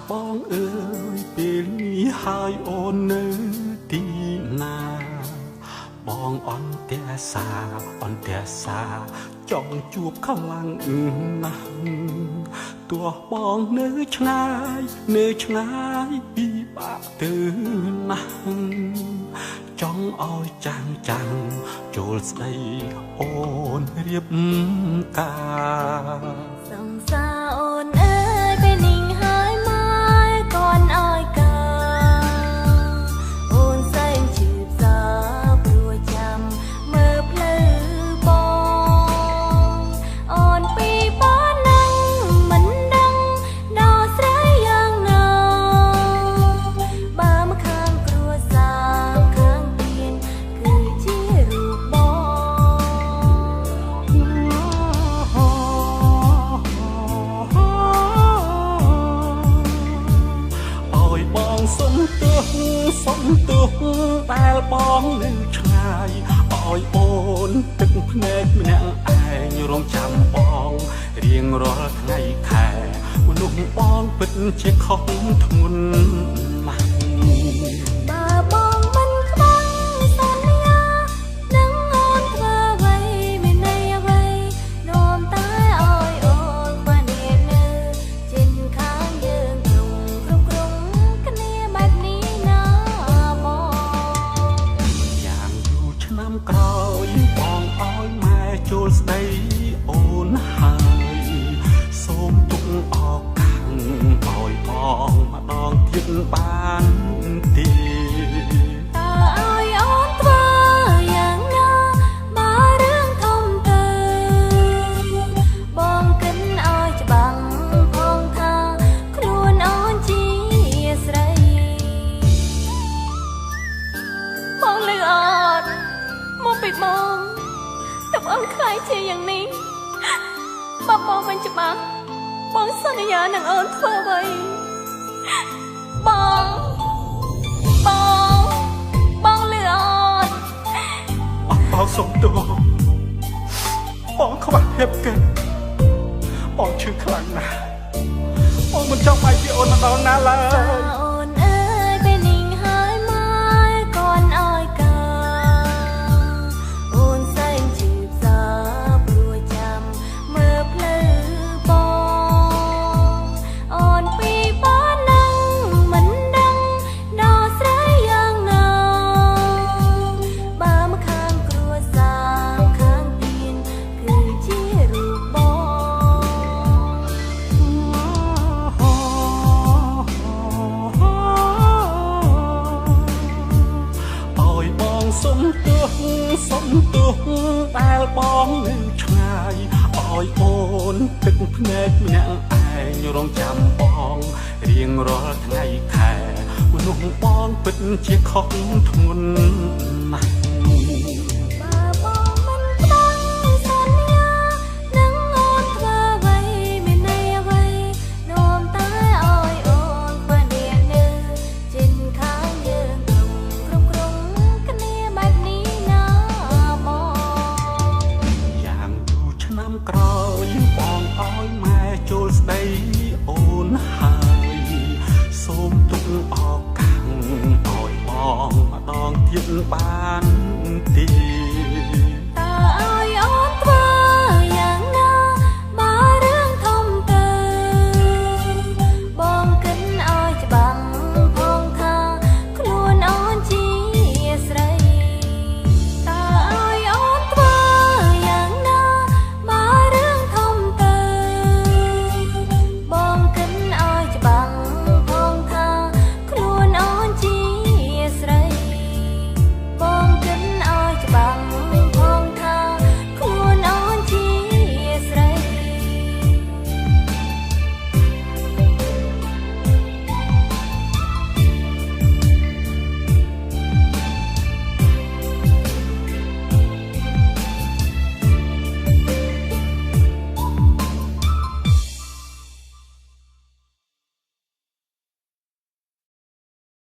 បងអើយពេលនេះហើយអូននៅទីណាបងអន្តរសាចង់ជួបខ្លាំងណាស់ទោះបងនៅឆ្ងាយពីបាក់ទៅណាស់ចង់ឲ្យចាំងចូលស្ដីអូនរៀបការសង្សារអូនអើយពេលនេះហើយមកកូនអើយការអូនសែងជឿផ្សាព្រោះចាំមើលផ្លូវបងអូនពីបងនឹងមិនដឹងដល់ស្រីយ៉ាងណាបើមកខាងគ្រួសារខាងទៀនគឺជារូបបងសុំទោសដែលបងនៅឆ្ងាយឲ្យអូនទឹកភ្នែកម្នាក់ឯងរងចាំបងរៀងរាល់ថ្ងៃខែមនុស្សបងពិតជាខុសធ្ងន់ណាស់បើបងមិនខ្វល់សន្យានឹងអូនធ្វើអ្វីមានន័យអ្វីនាំតែឲ្យអូនបាននៅជិនខាងយើងគ្រប់គ្នាបែបនេះណាបងយ៉ាងយូរឆ្នាំក្រោយបងឲ្យម៉ែចូលស្ដីអូនហើយសូមទុកអរកាំងឲ្យបងម្ដងទៀតបានទេតើឲ្យអូនធ្វើយ៉ាងណាបើរឿងធំទៅបងគិតឲ្យច្បាំងផងថាខ្លួនអូនជាស្រីបងលឺអត់មកពីបងតែបងខ្លាចជាយ៉ាងនេះបើបងមិនច្បាស់បងសន្យានឹងអូនធ្វើអ្វីបងលឺអត់បងសុំទោសបងខ្វះភាពគិតបងឈឺខ្លាំងណាស់បងមិនចង់បែកពីអូនម្ដងណាឡើយអូនអើយពេលនេះហើយមកកូនអើយការអូនសែងជឿផ្សាព្រោះចាំមើលផ្លូវបងអូនពីបងនឹងមិនដឹងដល់ស្រីយ៉ាងណាបើមកខាងគ្រួសារខាងទៀនគឺជារូបបងឲ្យបងសុំទោសដែលបងនៅឆ្ងាយឲ្យអូនទឹកភ្នែកម្នាក់ឯងរងចាំបងរៀងរាល់ថ្ងៃខែមនុស្សបងពិតជាខុសធ្ងន់ណាស់បើបងមិនខ្វល់សន្យានឹងអូនធ្វើអ្វីមានន័យអ្វីនាំតែឲ្យអូនបាននៅជិនខាងយើងគ្រប់គ្នាបែបនេះណាបងយ៉ាងយូរឆ្នាំក្រោយបងឲ្យម៉ែចូលស្ដីអូនហើយសូមទុកអរកាំងឲ្យបងម្ដងទៀតបាន